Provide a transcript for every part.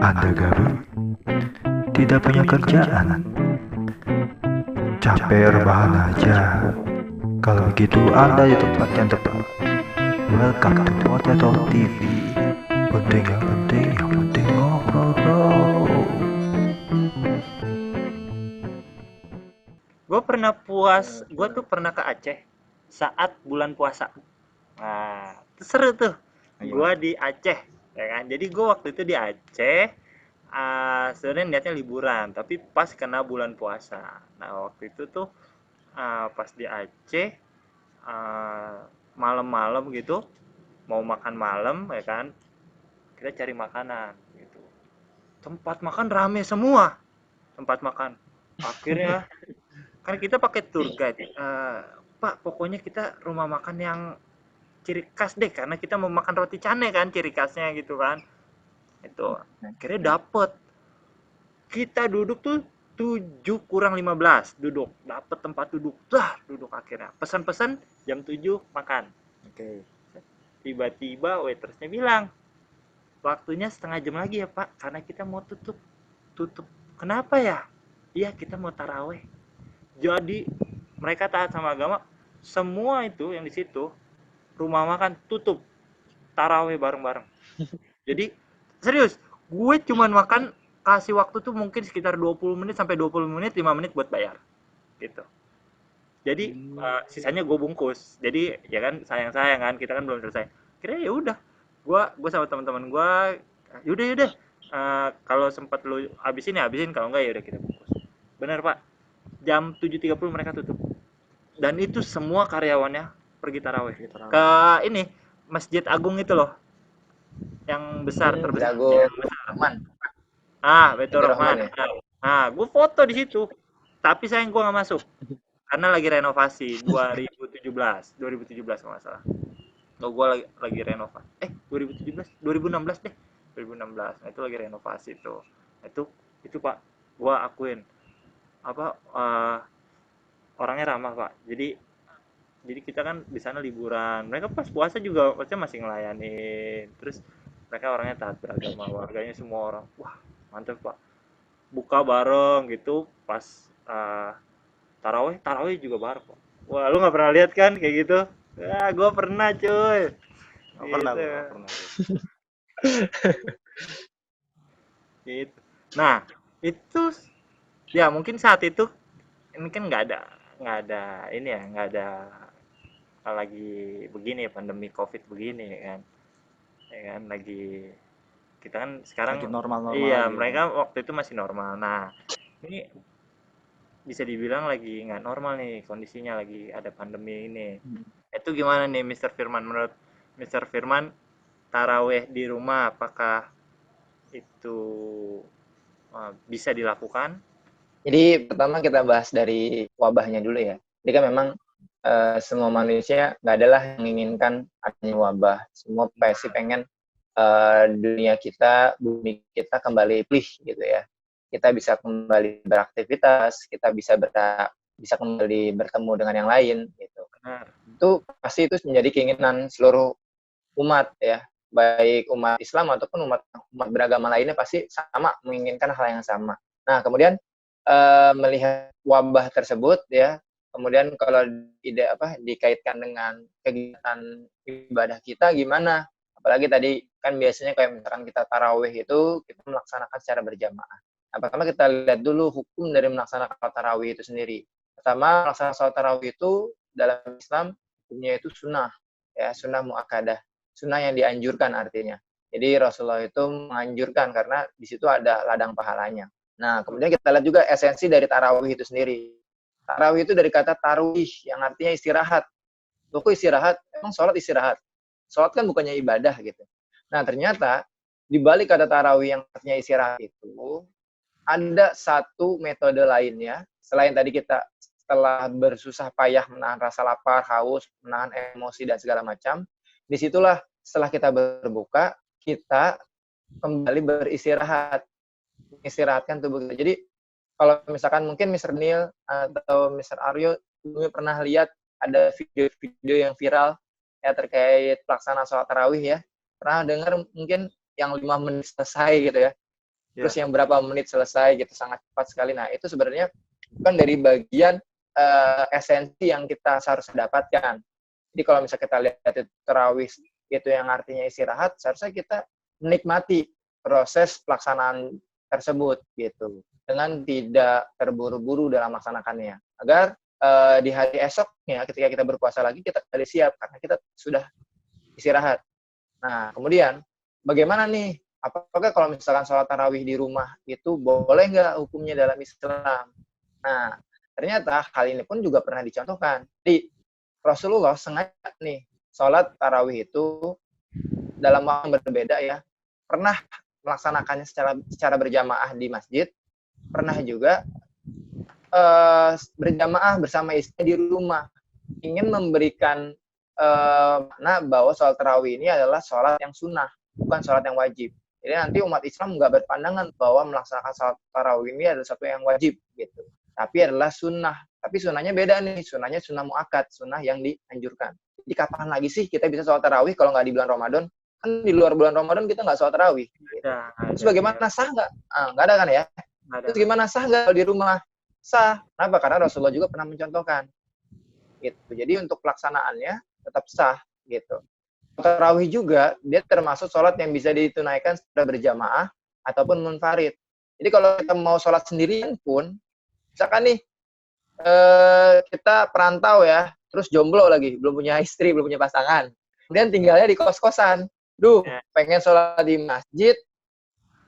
Anda gabut? Tidak punya kerjaan? Capek rebahan aja? Kalau begitu Anda di tempat yang tepat. Welcome to Potato TV. Yang penting ngobrol bro. Gue tuh pernah ke Aceh saat bulan puasa. Nah, itu seru tuh. Gue di Aceh, ya kan. Jadi gue waktu itu di Aceh, sebenarnya niatnya liburan, tapi pas kena bulan puasa. Nah, waktu itu tuh pas di Aceh, malam-malam gitu, mau makan malam, ya kan. Kita cari makanan, gitu. Tempat makan rame semua, tempat makan. Akhirnya kan kita pakai tour guide. Pak, pokoknya kita rumah makan yang ciri khas deh, karena kita mau makan roti cane kan, ciri khasnya gitu kan. Itu akhirnya dapet, kita duduk tuh 7 kurang 15 duduk, dapet tempat duduk, duduk. Akhirnya pesan-pesan jam 7 makan. Oke. Tiba-tiba waitersnya bilang, waktunya setengah jam lagi ya pak, karena kita mau tutup. Kenapa ya? Iya, kita mau taraweh. Jadi mereka taat sama agama, semua itu yang di situ rumah makan tutup, taraweh bareng-bareng. Jadi serius, gue cuman makan, kasih waktu tuh mungkin sekitar 20 menit sampai 20 menit, 5 menit buat bayar gitu. Jadi sisanya gue bungkus. Jadi ya kan, sayang-sayang kan, kita kan belum selesai. Kira ya udah, gue sama teman-teman gue, yaudah yaudah, kalau sempat lu habisin ya habisin, kalau enggak ya udah kita bungkus. Bener pak, jam 7.30 mereka tutup. Dan itu semua karyawannya pergi taraweh ke ini, Masjid Agung itu loh, yang besar, terbesar, Jago yang besar. Rahman. Betul Baitur Rahman. Rahman ya. Gue foto di situ, tapi sayang gue nggak masuk karena lagi renovasi 2017 kalau nggak salah. Gue lagi renovasi. 2017, 2016 deh, 2016. Nah, itu lagi renovasi tuh. Itu Pak, gue akuin apa, orangnya ramah Pak. Jadi kita kan di sana liburan, mereka pas puasa juga maksudnya masih ngelayanin, terus mereka orangnya taat beragama, warganya semua orang, wah mantep pak, buka bareng gitu pas taraweh, taraweh juga bareng pak. Wah, lu nggak pernah lihat kan kayak gitu? Ya gue pernah cuy. Pernah, Gitu. pernah. Gitu. Nah, itu ya mungkin saat itu ini kan nggak ada ini ya, nggak ada lagi begini, pandemi covid begini ya kan, lagi kita kan sekarang Lagi normal-normal iya, lagi. mereka waktu itu masih normal. Nah, ini bisa dibilang lagi nggak normal nih kondisinya, lagi ada pandemi ini. Itu gimana nih Mr. Firman, menurut Mr. Firman, taraweh di rumah apakah itu bisa dilakukan? Jadi pertama kita bahas dari wabahnya dulu ya. Jadi kan memang semua manusia nggak adalah yang menginginkan adanya wabah. Semua pasti pengen dunia kita, bumi kita kembali pulih gitu ya. Kita bisa kembali beraktivitas, kita bisa kembali bertemu dengan yang lain gitu. Benar. Itu pasti itu menjadi keinginan seluruh umat ya, baik umat Islam ataupun umat beragama lainnya pasti sama menginginkan hal yang sama. Nah, kemudian melihat wabah tersebut ya, kemudian kalau dikaitkan dengan kegiatan ibadah kita gimana? Apalagi tadi kan biasanya kayak misalkan kita tarawih itu kita melaksanakan secara berjamaah. Nah, pertama kita lihat dulu hukum dari melaksanakan tarawih itu sendiri. Pertama, melaksanakan sholat tarawih itu dalam Islam hukumnya itu sunnah, ya sunnah muakkadah, sunnah yang dianjurkan artinya. Jadi Rasulullah itu menganjurkan karena di situ ada ladang pahalanya. Nah, kemudian kita lihat juga esensi dari tarawih itu sendiri. Tarawih itu dari kata tarwih yang artinya istirahat. Loh, kok istirahat? Emang sholat istirahat? Sholat kan bukannya ibadah gitu. Nah, ternyata di balik kata tarawih yang artinya istirahat itu ada satu metode lainnya selain tadi kita setelah bersusah payah menahan rasa lapar, haus, menahan emosi dan segala macam, disitulah setelah kita berbuka, kita kembali beristirahat, istirahatkan tubuh kita. Jadi kalau misalkan mungkin Mr. Neil atau Mr. Aryo dulu pernah lihat ada video-video yang viral ya terkait pelaksanaan sholat tarawih ya, pernah dengar mungkin yang 5 menit selesai gitu ya. Ya. terus yang berapa menit selesai gitu, sangat cepat sekali. Nah, itu sebenarnya bukan dari bagian esensi yang kita seharusnya dapatkan. Jadi kalau misalnya kita lihat itu tarawih itu yang artinya istirahat, seharusnya kita menikmati proses pelaksanaan tersebut gitu, dengan tidak terburu-buru dalam melaksanakannya, agar di hari esoknya ketika kita berpuasa lagi kita sudah siap karena kita sudah istirahat. Nah, kemudian bagaimana nih? Apakah kalau misalkan sholat tarawih di rumah itu boleh nggak hukumnya dalam Islam? Nah, ternyata hal ini pun juga pernah dicontohkan. Di Rasulullah sengaja nih sholat tarawih itu dalam waktu yang berbeda ya. Pernah melaksanakannya secara berjamaah di masjid, pernah juga berjamaah bersama istri di rumah. Ingin memberikan makna bahwa sholat tarawih ini adalah sholat yang sunnah, bukan sholat yang wajib. Jadi nanti umat Islam nggak berpandangan bahwa melaksanakan sholat tarawih ini adalah satu yang wajib gitu. Tapi adalah sunnah. Tapi sunnahnya beda nih. Sunnahnya sunnah muakkad, sunnah yang dianjurkan. Jadi kapan lagi sih kita bisa sholat tarawih kalau nggak di bulan Ramadan? Kan di luar bulan Ramadan kita nggak sholat tarawih. Gitu. Terus bagaimana sah nggak? Nggak ada kan ya? Terus gimana sah nggak kalau di rumah? Sah. Kenapa? Karena Rasulullah juga pernah mencontohkan. Gitu. Jadi untuk pelaksanaannya tetap sah gitu. Tarawih juga dia termasuk sholat yang bisa ditunaikan secara berjamaah ataupun munfarid. Jadi kalau kita mau sholat sendirian pun, misalkan nih kita perantau ya, terus jomblo lagi, belum punya istri, belum punya pasangan, kemudian tinggalnya di kos-kosan, pengen sholat di masjid,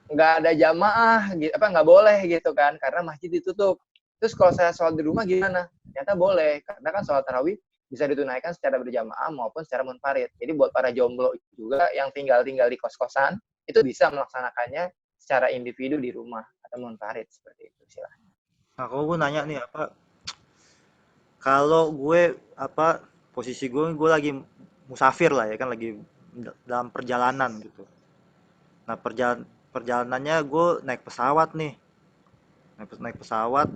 nggak ada jamaah, gitu, nggak boleh gitu kan, karena masjid ditutup. Terus kalau saya sholat di rumah gimana? Ternyata boleh, karena kan sholat tarawih bisa ditunaikan secara berjamaah maupun secara munfarid. Jadi buat para jomblo juga yang tinggal di kos-kosan, itu bisa melaksanakannya secara individu di rumah atau munfarid seperti itu silahkan. Nah, kalau gue nanya nih kalau gue posisi gue lagi musafir lah ya kan, lagi dalam perjalanan gitu. Nah, perjalanannya gue naik pesawat nih. Naik pesawat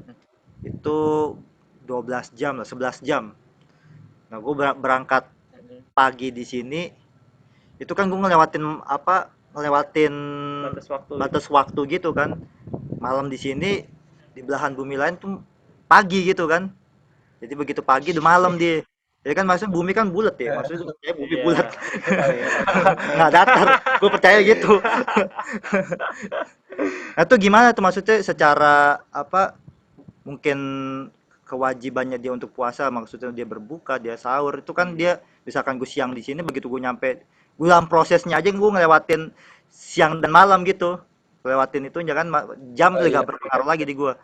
itu 12 jam lah, 11 jam. Nah, gue berangkat pagi di sini, itu kan gue ngelewatin batas waktu gitu kan. Malam di sini, di belahan bumi lain tuh pagi gitu kan. Jadi begitu pagi udah malam dia. Jadi kan maksudnya bumi kan bulat ya, maksudnya gue percaya bumi bulat. Nggak datar, gue percaya gitu. Nah, itu gimana tuh maksudnya secara mungkin kewajibannya dia untuk puasa, maksudnya dia berbuka, dia sahur, itu kan dia misalkan gue siang di sini, begitu gue nyampe, gue dalam prosesnya aja gue ngelewatin siang dan malam gitu, lewatin itu jangan jam juga berpengaruh lagi di gue.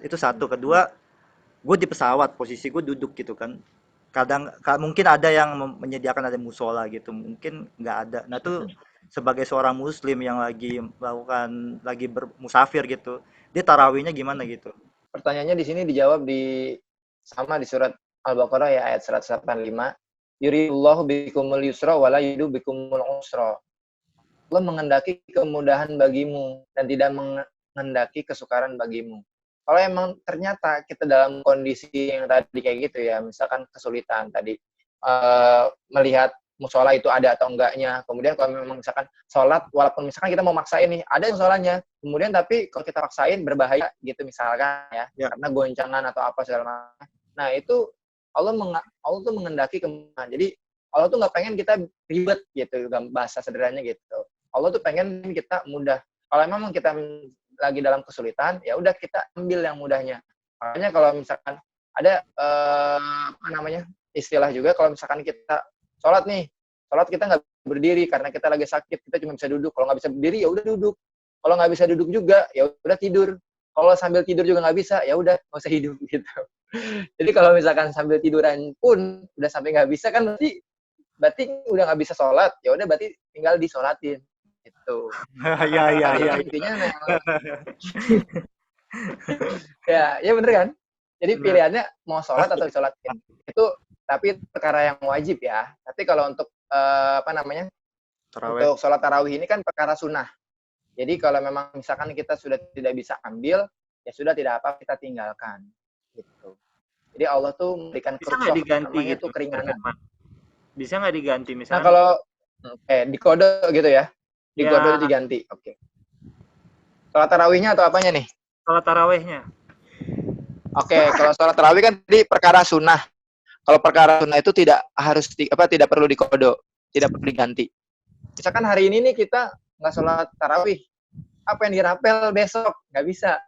Itu satu. Kedua, gue di pesawat, posisi gue duduk gitu kan, mungkin ada yang menyediakan ada musola gitu, mungkin nggak ada. Nah, tuh sebagai seorang muslim yang lagi bermusafir gitu, dia tarawihnya gimana gitu? Pertanyaannya di sini dijawab sama di surat Al-Baqarah ya, ayat 185. Yuridullahu bikumul yusra wa la yuridu bikumul usra. Allah mengendaki kemudahan bagimu dan tidak mengendaki kesukaran bagimu. Kalau emang ternyata kita dalam kondisi yang tadi kayak gitu ya, misalkan kesulitan tadi melihat musola itu ada atau enggaknya. Kemudian kalau memang misalkan sholat, walaupun misalkan kita mau maksain nih, ada yang sholatnya. Kemudian tapi kalau kita paksain berbahaya gitu misalkan ya, karena goncangan atau apa segala macam. Nah itu Allah tuh mengendaki kemudahan. Jadi Allah tuh nggak pengen kita ribet gitu, bahasa sederhananya gitu. Allah tuh pengen kita mudah. Kalau memang kita lagi dalam kesulitan, ya udah kita ambil yang mudahnya. Makanya kalau misalkan ada istilah juga, kalau misalkan kita sholat kita nggak berdiri karena kita lagi sakit, kita cuma bisa duduk. Kalau nggak bisa berdiri ya udah duduk. Kalau nggak bisa duduk juga ya udah tidur. Kalau sambil tidur juga nggak bisa, ya udah nggak usah hidup gitu. Jadi kalau misalkan sambil tiduran pun udah sampai nggak bisa kan berarti udah nggak bisa sholat, ya udah berarti tinggal disolatin gitu. Ya. Intinya ya bener kan. Jadi pilihannya mau sholat atau disolatin. Itu tapi perkara yang wajib ya. Tapi kalau untuk untuk sholat tarawih ini kan perkara sunnah. Jadi kalau memang misalkan kita sudah tidak bisa ambil, ya sudah tidak apa kita tinggalkan. Gitu. Jadi Allah tuh memberikan namanya tuh keringanan. Bisa nggak diganti misalnya? Nah kalau di kode gitu ya, di kode diganti. Oke. Sholat tarawihnya atau apanya nih? Sholat tarawehnya. Oke, kalau sholat tarawih kan tadi perkara sunnah. Kalau perkara sunnah itu tidak harus tidak perlu dikodo, tidak perlu diganti. Misalkan hari ini nih kita nggak sholat tarawih, apa yang dirapel besok nggak bisa.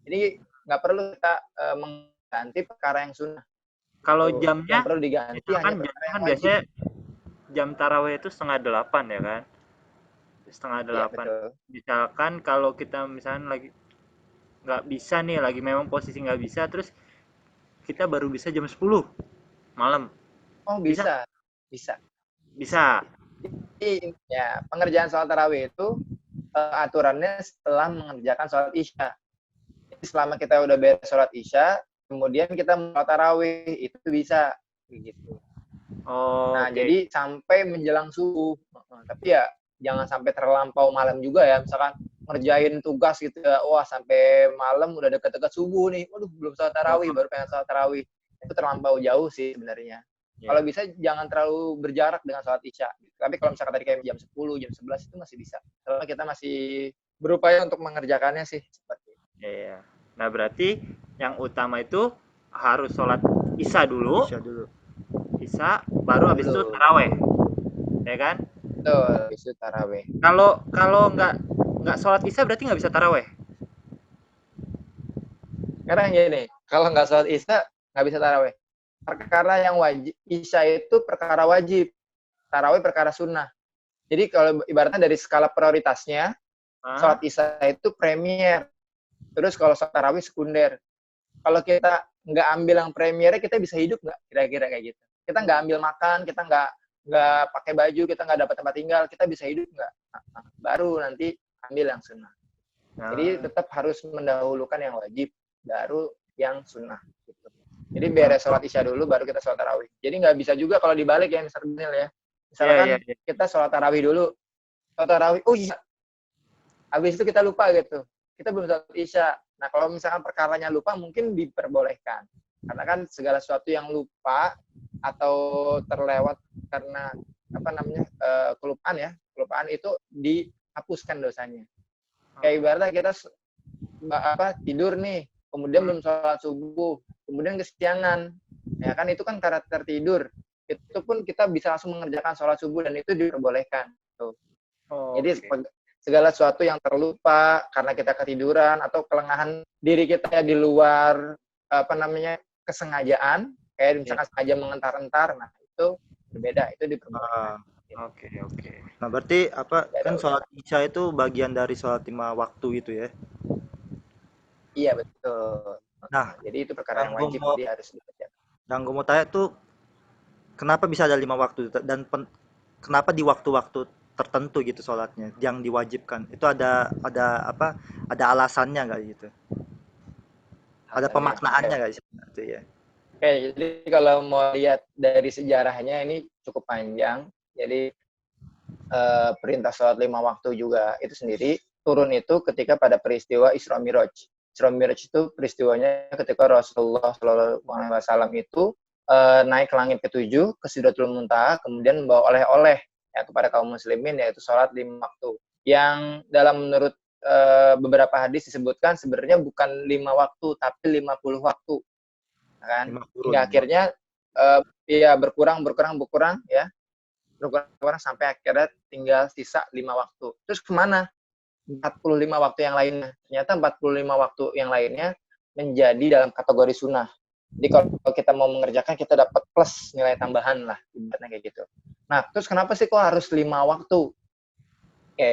Jadi nggak perlu kita mengganti perkara yang sunnah. Kalau Tuh, jamnya, yang perlu diganti misalkan hanya jamnya perkara kan yang wajib. biasanya jam taraweh itu 7:30 ya kan? Setengah Iya, delapan. betul. Misalkan kalau kita misalnya lagi nggak bisa nih, lagi memang posisi nggak bisa, terus kita baru bisa jam 10 malam. Oh, Bisa? bisa. Bisa. Bisa. Jadi, ya, pengerjaan sholat tarawih itu aturannya setelah mengerjakan sholat isya. Jadi, selama kita udah beres sholat isya, kemudian kita mau sholat tarawih, itu bisa. Gitu. Oh, Nah, oke. jadi sampai menjelang subuh. Tapi ya, jangan sampai terlampau malam juga ya. Misalkan ngerjain tugas gitu ya, wah sampai malam udah deket-deket subuh nih. Waduh, belum sholat tarawih, baru pengen sholat tarawih. Itu terlampau jauh sih sebenarnya. Ya. Kalau bisa jangan terlalu berjarak dengan sholat isya. Tapi kalau misalkan tadi kayak jam 10, jam 11 itu masih bisa. Karena kita masih berupaya untuk mengerjakannya sih. Seperti itu. Iya. Nah, berarti yang utama itu harus sholat isya dulu. Isya dulu. Isya, baru habis itu Betul. taraweh. Ya kan? Betul, habis itu tarawih. Kalau nggak sholat isya berarti nggak bisa taraweh. Karena gini, kalau nggak sholat isya, nggak bisa tarawih. Perkara yang wajib, isya itu perkara wajib. Tarawih perkara sunnah. Jadi kalau ibaratnya dari skala prioritasnya, sholat isya itu premier. Terus kalau sholat tarawih sekunder. Kalau kita nggak ambil yang premiernya, kita bisa hidup nggak? Kira-kira kayak gitu. Kita nggak ambil makan, kita nggak pakai baju, kita nggak dapat tempat tinggal, kita bisa hidup nggak? Baru nanti ambil yang sunnah. Jadi tetap harus mendahulukan yang wajib, baru yang sunnah. Gitu. Jadi beres sholat isya dulu, baru kita sholat tarawih. Jadi nggak bisa juga kalau dibalik ya, Mr. Daniel ya. Misalkan kita sholat tarawih dulu, sholat tarawih, oh iya, habis itu kita lupa gitu. Kita belum sholat isya. Nah, kalau misalkan perkaranya lupa, mungkin diperbolehkan. Karena kan segala sesuatu yang lupa atau terlewat karena kelupaan itu dihapuskan dosanya. Kayak ibaratnya kita tidur nih, kemudian belum sholat subuh, kemudian kesiangan, ya kan itu kan karakter tidur. Itu pun kita bisa langsung mengerjakan sholat subuh dan itu diperbolehkan. Tuh. Jadi segala sesuatu yang terlupa karena kita ketiduran atau kelengahan diri kita di luar kesengajaan, kayak misalkan sengaja mengentar-entar, nah itu berbeda, itu diperbolehkan. Oke. Nah, berarti kan sholat isya itu bagian dari sholat 5 waktu itu ya? Iya, betul. Nah, jadi itu perkara yang wajib, dia harus dikerjakan. Yang gue mau tanya tuh, kenapa bisa ada 5 waktu dan kenapa di waktu-waktu tertentu gitu sholatnya yang diwajibkan? Itu ada alasannya nggak gitu? Ada pemaknaannya nggak sih? Itu ya. Oke, jadi kalau mau lihat dari sejarahnya ini cukup panjang. Jadi perintah sholat 5 waktu juga itu sendiri turun itu ketika pada peristiwa Isra Miraj. Isra Miraj itu peristiwanya ketika Rasulullah SAW itu naik ke langit ke-7 ke Sidratul Muntaha, kemudian membawa oleh-oleh ya kepada kaum muslimin, yaitu sholat 5 waktu. Yang dalam menurut beberapa hadis disebutkan sebenarnya bukan 5 waktu tapi 50 waktu. Kan? Hingga akhirnya berkurang ya. Berkurang sampai akhirnya tinggal sisa 5 waktu. Terus kemana 45 waktu yang lainnya? Ternyata 45 waktu yang lainnya menjadi dalam kategori sunnah. Jadi kalau kita mau mengerjakan, kita dapat plus nilai tambahan lah, ibaratnya kayak gitu. Nah, terus kenapa sih kok harus 5 waktu? Oke.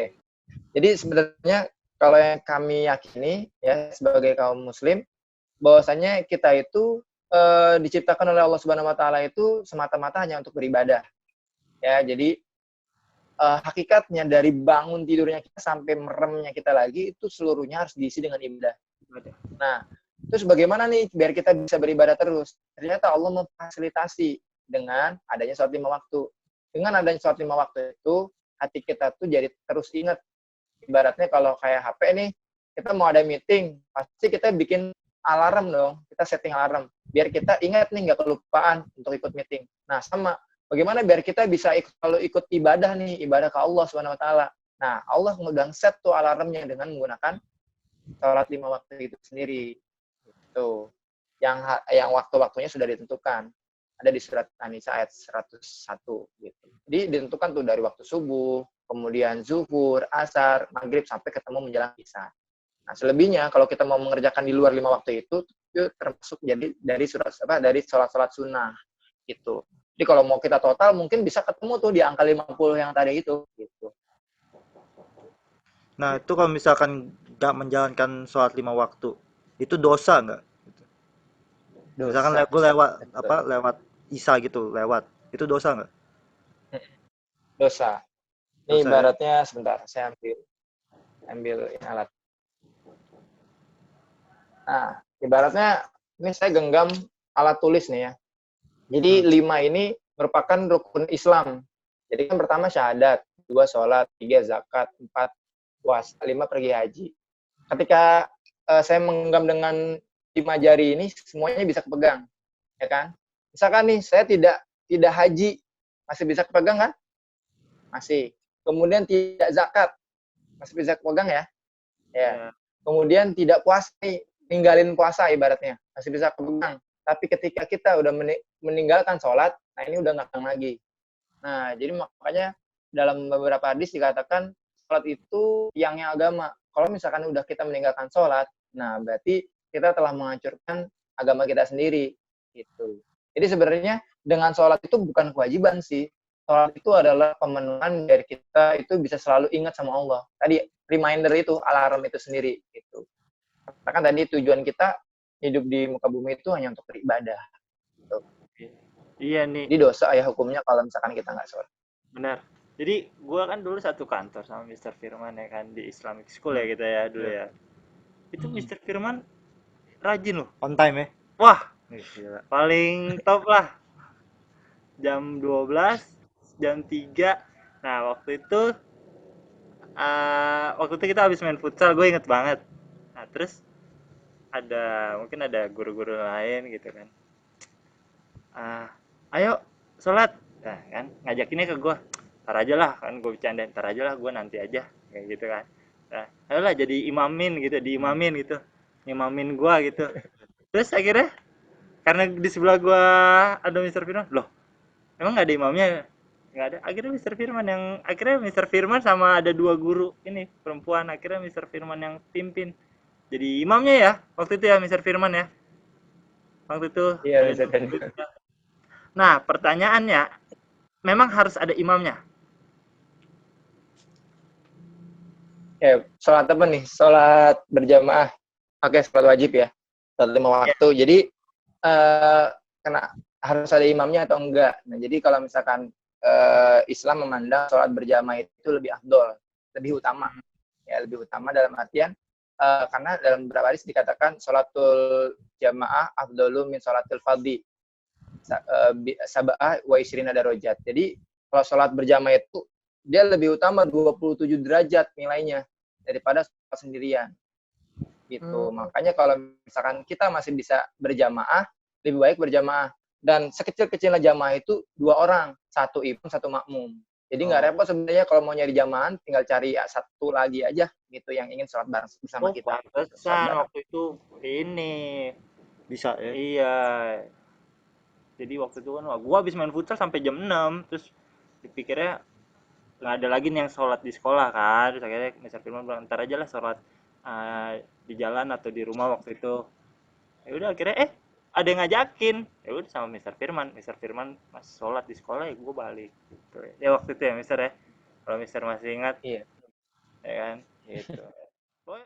Jadi sebenarnya kalau yang kami yakini ya sebagai kaum muslim, bahwasanya kita itu diciptakan oleh Allah Subhanahu wa taala itu semata-mata hanya untuk beribadah. Ya, jadi hakikatnya dari bangun tidurnya kita sampai meremnya kita lagi itu seluruhnya harus diisi dengan ibadah. Nah, terus bagaimana nih biar kita bisa beribadah terus? Ternyata Allah memfasilitasi dengan adanya sholat 5 waktu. Dengan adanya sholat 5 waktu itu, hati kita tuh jadi terus ingat. Ibaratnya kalau kayak HP nih, kita mau ada meeting, pasti kita bikin alarm dong. Kita setting alarm. Biar kita ingat nih, nggak kelupaan untuk ikut meeting. Nah, sama. Bagaimana biar kita bisa ikut ibadah nih, ibadah ke Allah Subhanahu wa taala. Nah, Allah ngundang set tuh alarmnya dengan menggunakan sholat 5 waktu itu sendiri. Itu yang waktu-waktunya sudah ditentukan. Ada di surat An-Nisa ayat 101 gitu. Jadi ditentukan tuh dari waktu subuh, kemudian zuhur, asar, maghrib sampai ketemu menjelang isya. Nah, selebihnya kalau kita mau mengerjakan di luar 5 waktu itu termasuk jadi dari dari sholat-sholat sunnah gitu. Jadi kalau mau kita total mungkin bisa ketemu tuh di angka 50 yang tadi itu gitu. Nah, itu kalau misalkan nggak menjalankan sholat 5 waktu, itu dosa nggak? Misalkan Dosa. gue lewat apa Betul. lewat Isa gitu, lewat. Itu dosa nggak? Dosa. Ini Dosa ya? ibaratnya sebentar, saya ambil ini alat. Nah, ibaratnya ini saya genggam alat tulis nih ya. Jadi Hmm. 5 ini merupakan rukun Islam. Jadi kan pertama syahadat, 2 sholat, 3 zakat, 4 puasa, 5 pergi haji. Ketika saya menggenggam dengan 5 jari ini, semuanya bisa kepegang, ya kan? Misalkan nih, saya tidak haji, masih bisa kepegang kan? Masih. Kemudian tidak zakat, masih bisa kepegang ya? Ya. Ya. Kemudian tidak puasa nih, ninggalin puasa ibaratnya, masih bisa kepegang. Tapi ketika kita udah meninggalkan sholat, nah ini udah nggak lagi. Nah, jadi makanya dalam beberapa hadis dikatakan sholat itu tiangnya agama. Kalau misalkan udah kita meninggalkan sholat, nah berarti kita telah menghancurkan agama kita sendiri. Gitu. Jadi sebenarnya dengan sholat itu bukan kewajiban sih. Sholat itu adalah pemenuhan dari kita itu bisa selalu ingat sama Allah. Tadi reminder itu, alarm itu sendiri. Gitu. Karena kan tadi tujuan kita hidup di muka bumi itu hanya untuk beribadah. Gitu. Iya nih, Jadi dosa ya hukumnya kalau misalkan kita nggak sholat. benar. Jadi gua kan dulu satu kantor sama Mister Firman ya kan di Islamic School ya Hmm. kita ya dulu Ya. ya. Itu Mister Firman rajin loh. On time ya? Wah, Ih, gila. paling top lah. Jam 12, jam 3. Nah, waktu itu kita habis main futsal, gue inget banget. Nah, terus mungkin ada guru-guru lain gitu kan. Ayo sholat. Nah, kan ngajakinnya ke gue. Ntar aja lah, kan gue bercanda. Ntar aja lah, gue nanti aja. Kayak gitu kan. Nah, ayolah jadi imamin gitu, diimamin gitu. Imamin gue gitu. Terus akhirnya, karena di sebelah gue ada Mister Firman, loh, emang nggak ada imamnya? Nggak ada. Akhirnya Mister Firman sama ada dua guru ini perempuan. Akhirnya Mister Firman yang pimpin. Jadi imamnya ya waktu itu ya Mister Firman ya. Waktu itu Iya, ada bisa dua tadi. guru. Nah pertanyaannya, memang harus ada imamnya. Ya, sholat apa nih? Sholat berjamaah. Oke, sholat wajib ya. Sholat 5 waktu. Jadi, kena harus ada imamnya atau enggak. Nah, jadi kalau misalkan Islam memandang sholat berjamaah itu lebih afdol, lebih utama. Ya, lebih utama dalam artian, karena dalam beberapa hadis dikatakan sholatul jamaah afdolu min sholatul fadhi. Sab'ah wa isrina darajat. Jadi, kalau sholat berjamaah itu dia lebih utama 27 derajat nilainya daripada sholat sendirian gitu. Makanya kalau misalkan kita masih bisa berjamaah, lebih baik berjamaah. Dan sekecil-kecilnya jamaah itu 2 orang, satu imam, satu makmum. Jadi nggak Oh, repot sebenarnya kalau mau nyari jamaah, tinggal cari satu lagi aja gitu yang ingin sholat bareng bersama Oh kita. Sholat pantesan bareng. waktu itu ini. bisa ya? Iya. Jadi waktu itu kan wah, gua habis main futsal sampai jam 6. Terus dipikirnya nggak ada lagi nih yang sholat di sekolah kan. Terus akhirnya Mister Firman bilang ntar aja lah sholat di jalan atau di rumah waktu itu. Ya udah akhirnya ada yang ngajakin. Ya udah sama Mister Firman pas sholat di sekolah ya gue balik gitu. Ya waktu itu ya Mister ya. Kalau Mister masih ingat Iya. ya kan gitu.